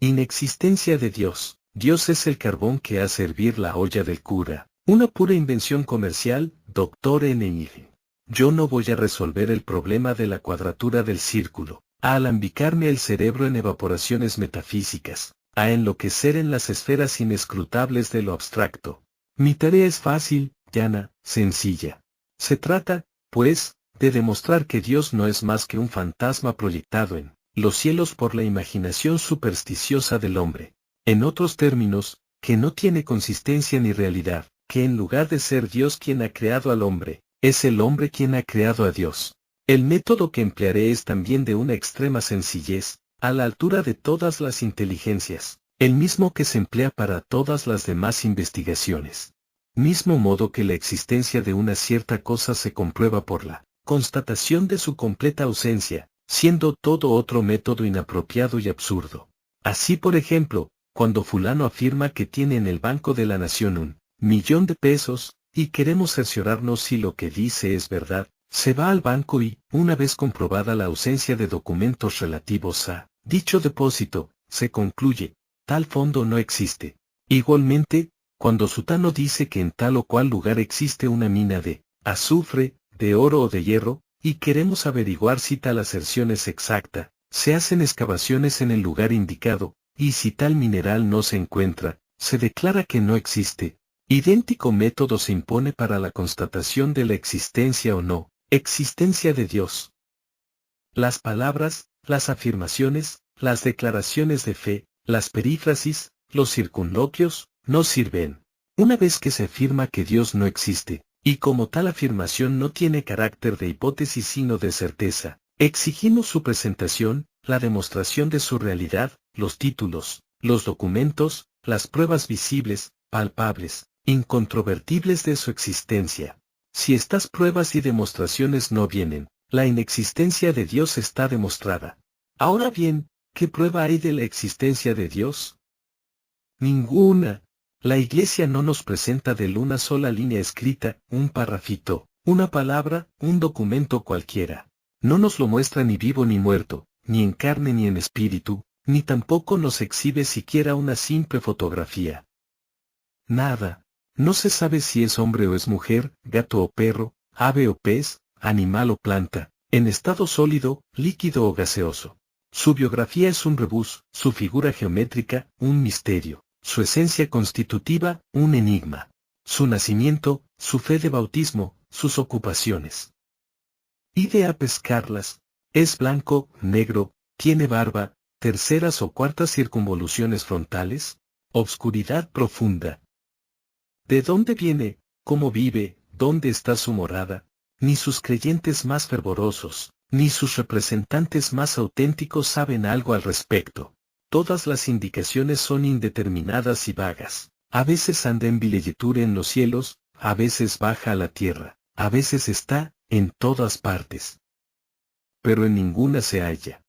Inexistencia de Dios. Dios es el carbón que hace hervir la olla del cura. Una pura invención comercial, Dr. N.I. Yo no voy a resolver el problema de la cuadratura del círculo, a alambicarme el cerebro en evaporaciones metafísicas, a enloquecer en las esferas inescrutables de lo abstracto. Mi tarea es fácil, llana, sencilla. Se trata, pues, de demostrar que Dios no es más que un fantasma proyectado en los cielos por la imaginación supersticiosa del hombre. En otros términos, que no tiene consistencia ni realidad, que en lugar de ser Dios quien ha creado al hombre, es el hombre quien ha creado a Dios. El método que emplearé es también de una extrema sencillez, a la altura de todas las inteligencias, el mismo que se emplea para todas las demás investigaciones. Mismo modo que la existencia de una cierta cosa se comprueba por la constatación de su completa ausencia, siendo todo otro método inapropiado y absurdo. Así, por ejemplo, cuando fulano afirma que tiene en el Banco de la Nación 1.000.000 de pesos, y queremos cerciorarnos si lo que dice es verdad, se va al banco y, una vez comprobada la ausencia de documentos relativos a dicho depósito, se concluye, tal fondo no existe. Igualmente, cuando sutano dice que en tal o cual lugar existe una mina de azufre, de oro o de hierro, y queremos averiguar si tal aserción es exacta, se hacen excavaciones en el lugar indicado, y si tal mineral no se encuentra, se declara que no existe. Idéntico método se impone para la constatación de la existencia o no existencia de Dios. Las palabras, las afirmaciones, las declaraciones de fe, las perífrasis, los circunloquios, no sirven. Una vez que se afirma que Dios no existe, y como tal afirmación no tiene carácter de hipótesis sino de certeza, exigimos su presentación, la demostración de su realidad, los títulos, los documentos, las pruebas visibles, palpables, incontrovertibles de su existencia. Si estas pruebas y demostraciones no vienen, la inexistencia de Dios está demostrada. Ahora bien, ¿qué prueba hay de la existencia de Dios? Ninguna. La Iglesia no nos presenta de una sola línea escrita, un parrafito, una palabra, un documento cualquiera. No nos lo muestra ni vivo ni muerto, ni en carne ni en espíritu, ni tampoco nos exhibe siquiera una simple fotografía. Nada. No se sabe si es hombre o es mujer, gato o perro, ave o pez, animal o planta, en estado sólido, líquido o gaseoso. Su biografía es un rebus, su figura geométrica, un misterio, su esencia constitutiva, un enigma. Su nacimiento, su fe de bautismo, sus ocupaciones. Ide a pescarlas. Es blanco, negro, tiene barba, terceras o cuartas circunvoluciones frontales, obscuridad profunda. ¿De dónde viene? ¿Cómo vive? ¿Dónde está su morada? Ni sus creyentes más fervorosos, ni sus representantes más auténticos saben algo al respecto. Todas las indicaciones son indeterminadas y vagas. A veces anda en villégiature en los cielos, a veces baja a la tierra, a veces está en todas partes. Pero en ninguna se halla.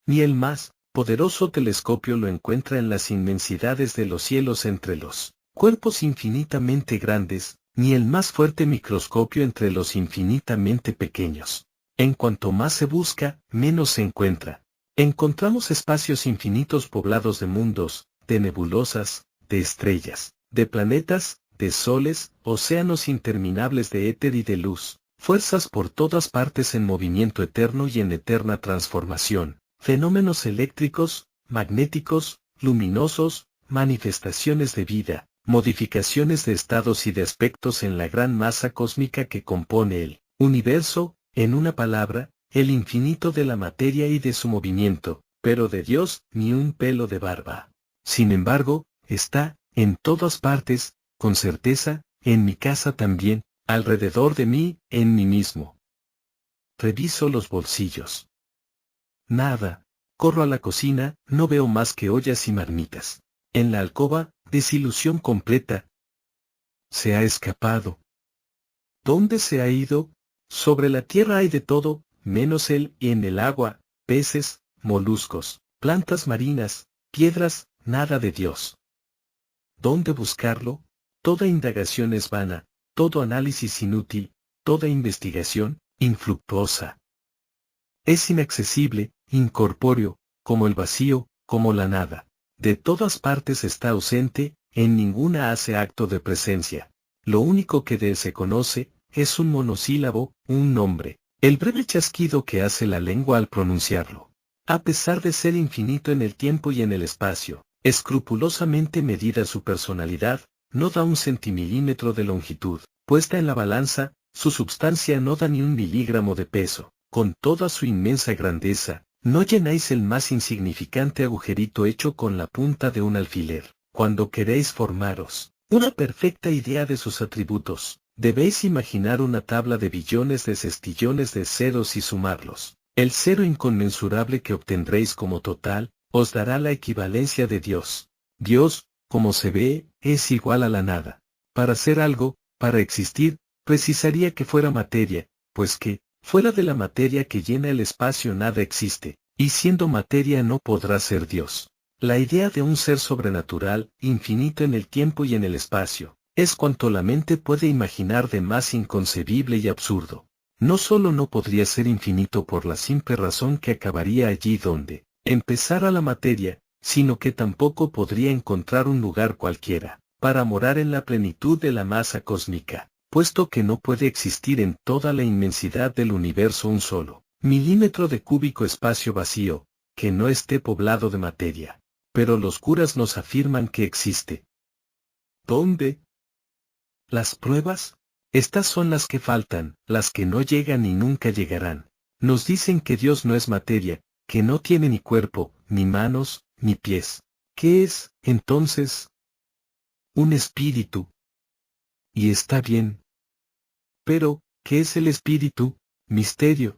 Ni el más poderoso telescopio lo encuentra en las inmensidades de los cielos entre los cuerpos infinitamente grandes, ni el más fuerte microscopio entre los infinitamente pequeños. En cuanto más se busca, menos se encuentra. Encontramos espacios infinitos poblados de mundos, de nebulosas, de estrellas, de planetas, de soles, océanos interminables de éter y de luz, fuerzas por todas partes en movimiento eterno y en eterna transformación, fenómenos eléctricos, magnéticos, luminosos, manifestaciones de vida, modificaciones de estados y de aspectos en la gran masa cósmica que compone el universo, en una palabra, el infinito de la materia y de su movimiento, pero de Dios ni un pelo de barba. Sin embargo, está, en todas partes, con certeza, en mi casa también, alrededor de mí, en mí mismo. Reviso los bolsillos. Nada. Corro a la cocina, no veo más que ollas y marmitas. En la alcoba, desilusión completa. Se ha escapado. ¿Dónde se ha ido? Sobre la tierra hay de todo, menos él, y en el agua, peces, moluscos, plantas marinas, piedras, nada de Dios. ¿Dónde buscarlo? Toda indagación es vana, todo análisis inútil, toda investigación, infructuosa. Es inaccesible, incorpóreo, como el vacío, como la nada. De todas partes está ausente, en ninguna hace acto de presencia. Lo único que de él se conoce, es un monosílabo, un nombre, el breve chasquido que hace la lengua al pronunciarlo. A pesar de ser infinito en el tiempo y en el espacio, escrupulosamente medida su personalidad, no da un centimilímetro de longitud. Puesta en la balanza, su substancia no da ni un miligramo de peso. Con toda su inmensa grandeza, no llenáis el más insignificante agujerito hecho con la punta de un alfiler. Cuando queréis formaros una perfecta idea de sus atributos, debéis imaginar una tabla de billones de sestillones de ceros y sumarlos. El cero inconmensurable que obtendréis como total, os dará la equivalencia de Dios. Dios, como se ve, es igual a la nada. Para ser algo, para existir, precisaría que fuera materia, pues que, fuera de la materia que llena el espacio nada existe, y siendo materia no podrá ser Dios. La idea de un ser sobrenatural, infinito en el tiempo y en el espacio, es cuanto la mente puede imaginar de más inconcebible y absurdo. No solo no podría ser infinito por la simple razón que acabaría allí donde empezara la materia, sino que tampoco podría encontrar un lugar cualquiera para morar en la plenitud de la masa cósmica, puesto que no puede existir en toda la inmensidad del universo un solo milímetro de cúbico espacio vacío, que no esté poblado de materia. Pero los curas nos afirman que existe. ¿Dónde? ¿Las pruebas? Estas son las que faltan, las que no llegan y nunca llegarán. Nos dicen que Dios no es materia, que no tiene ni cuerpo, ni manos, ni pies. ¿Qué es, entonces? Un espíritu. Y está bien. Pero, ¿qué es el espíritu? Misterio.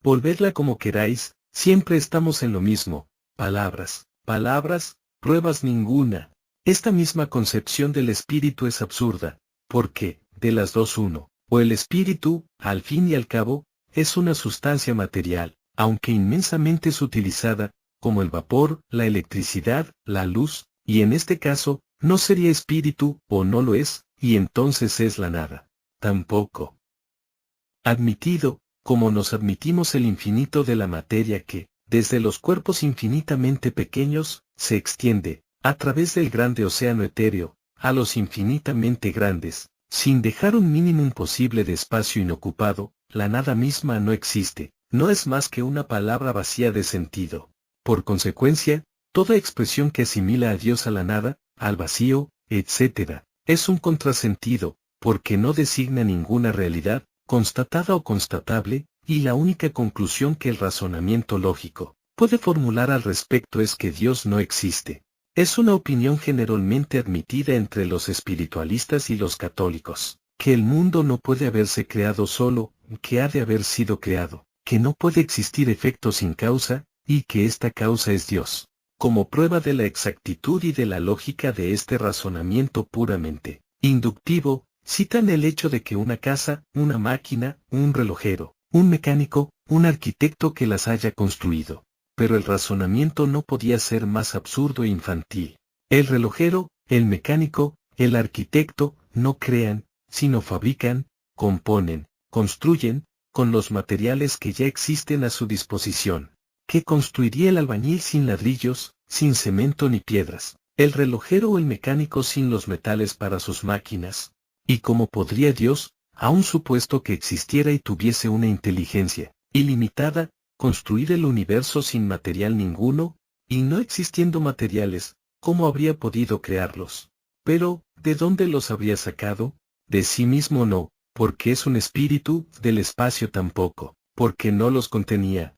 Volvedla como queráis, siempre estamos en lo mismo. Palabras, palabras, pruebas ninguna. Esta misma concepción del espíritu es absurda, porque, de las dos uno, o el espíritu, al fin y al cabo, es una sustancia material, aunque inmensamente sutilizada, como el vapor, la electricidad, la luz, y en este caso, no sería espíritu, o no lo es, y entonces es la nada. Tampoco. Admitido, como nos admitimos el infinito de la materia que, desde los cuerpos infinitamente pequeños, se extiende, a través del grande océano etéreo, a los infinitamente grandes, sin dejar un mínimo posible de espacio inocupado, la nada misma no existe, no es más que una palabra vacía de sentido. Por consecuencia, toda expresión que asimila a Dios a la nada, al vacío, etc., es un contrasentido, porque no designa ninguna realidad, constatada o constatable, y la única conclusión que el razonamiento lógico puede formular al respecto es que Dios no existe. Es una opinión generalmente admitida entre los espiritualistas y los católicos, que el mundo no puede haberse creado solo, que ha de haber sido creado, que no puede existir efecto sin causa, y que esta causa es Dios. Como prueba de la exactitud y de la lógica de este razonamiento puramente inductivo, citan el hecho de que una casa, una máquina, un relojero, un mecánico, un arquitecto que las haya construido. Pero el razonamiento no podía ser más absurdo e infantil. El relojero, el mecánico, el arquitecto, no crean, sino fabrican, componen, construyen, con los materiales que ya existen a su disposición. ¿Qué construiría el albañil sin ladrillos, sin cemento ni piedras? El relojero o el mecánico sin los metales para sus máquinas. ¿Y cómo podría Dios, aun supuesto que existiera y tuviese una inteligencia ilimitada, construir el universo sin material ninguno? Y no existiendo materiales, ¿cómo habría podido crearlos? Pero, ¿de dónde los habría sacado? De sí mismo no, porque es un espíritu, del espacio tampoco, porque no los contenía.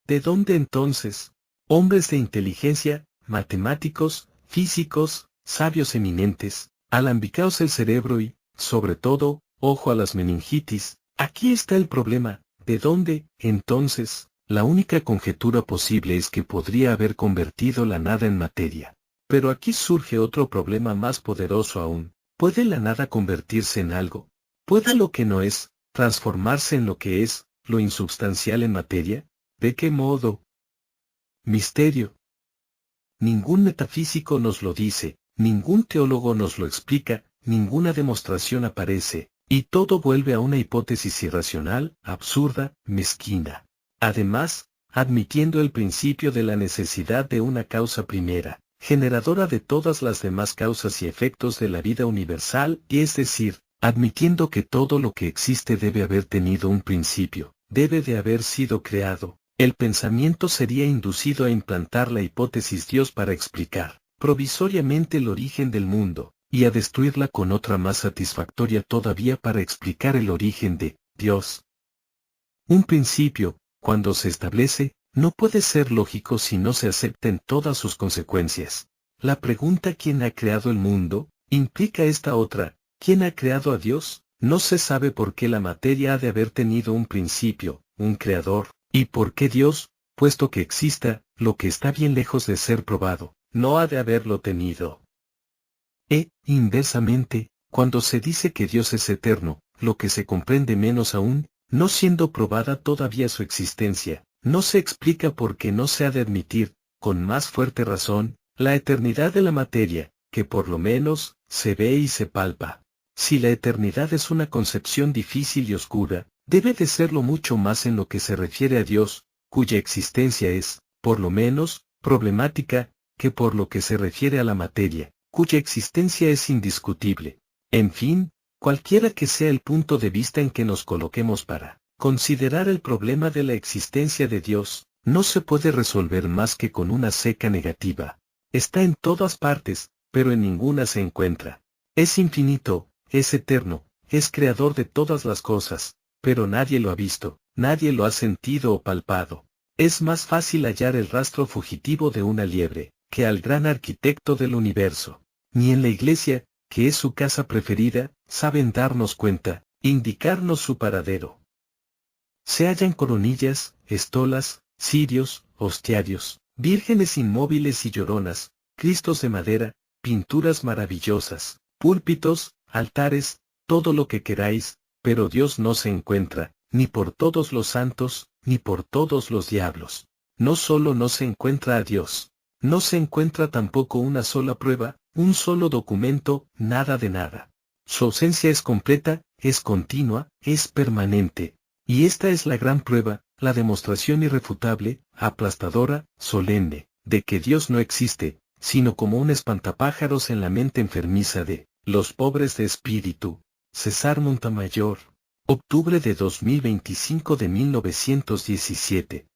¿De dónde entonces? Hombres de inteligencia, matemáticos, físicos, sabios eminentes, alambicaos el cerebro y, sobre todo, ojo a las meningitis. Aquí está el problema. ¿De dónde, entonces? La única conjetura posible es que podría haber convertido la nada en materia. Pero aquí surge otro problema más poderoso aún. ¿Puede la nada convertirse en algo? ¿Puede lo que no es, transformarse en lo que es, lo insubstancial en materia? ¿De qué modo? Misterio. Ningún metafísico nos lo dice, ningún teólogo nos lo explica, ninguna demostración aparece, y todo vuelve a una hipótesis irracional, absurda, mezquina. Además, admitiendo el principio de la necesidad de una causa primera, generadora de todas las demás causas y efectos de la vida universal, y es decir, admitiendo que todo lo que existe debe haber tenido un principio, debe de haber sido creado, el pensamiento sería inducido a implantar la hipótesis Dios para explicar provisoriamente el origen del mundo, y a destruirla con otra más satisfactoria todavía para explicar el origen de Dios. Un principio, cuando se establece, no puede ser lógico si no se acepten todas sus consecuencias. La pregunta ¿quién ha creado el mundo? Implica esta otra, ¿quién ha creado a Dios? No se sabe por qué la materia ha de haber tenido un principio, un creador, y por qué Dios, puesto que exista, lo que está bien lejos de ser probado, no ha de haberlo tenido. Inversamente, cuando se dice que Dios es eterno, lo que se comprende menos aún, no siendo probada todavía su existencia, no se explica por qué no se ha de admitir, con más fuerte razón, la eternidad de la materia, que por lo menos, se ve y se palpa. Si la eternidad es una concepción difícil y oscura, debe de serlo mucho más en lo que se refiere a Dios, cuya existencia es, por lo menos, problemática, que por lo que se refiere a la materia, cuya existencia es indiscutible. En fin, cualquiera que sea el punto de vista en que nos coloquemos para considerar el problema de la existencia de Dios, no se puede resolver más que con una seca negativa. Está en todas partes, pero en ninguna se encuentra. Es infinito, es eterno, es creador de todas las cosas, pero nadie lo ha visto, nadie lo ha sentido o palpado. Es más fácil hallar el rastro fugitivo de una liebre, que al gran arquitecto del universo. Ni en la iglesia, que es su casa preferida, saben darnos cuenta, indicarnos su paradero. Se hallan coronillas, estolas, cirios, hostiarios, vírgenes inmóviles y lloronas, cristos de madera, pinturas maravillosas, púlpitos, altares, todo lo que queráis, pero Dios no se encuentra, ni por todos los santos, ni por todos los diablos. No solo no se encuentra a Dios, no se encuentra tampoco una sola prueba, un solo documento, nada de nada. Su ausencia es completa, es continua, es permanente. Y esta es la gran prueba, la demostración irrefutable, aplastadora, solemne, de que Dios no existe, sino como un espantapájaros en la mente enfermiza de los pobres de espíritu. César Montamayor. Octubre de 2025 de 1917.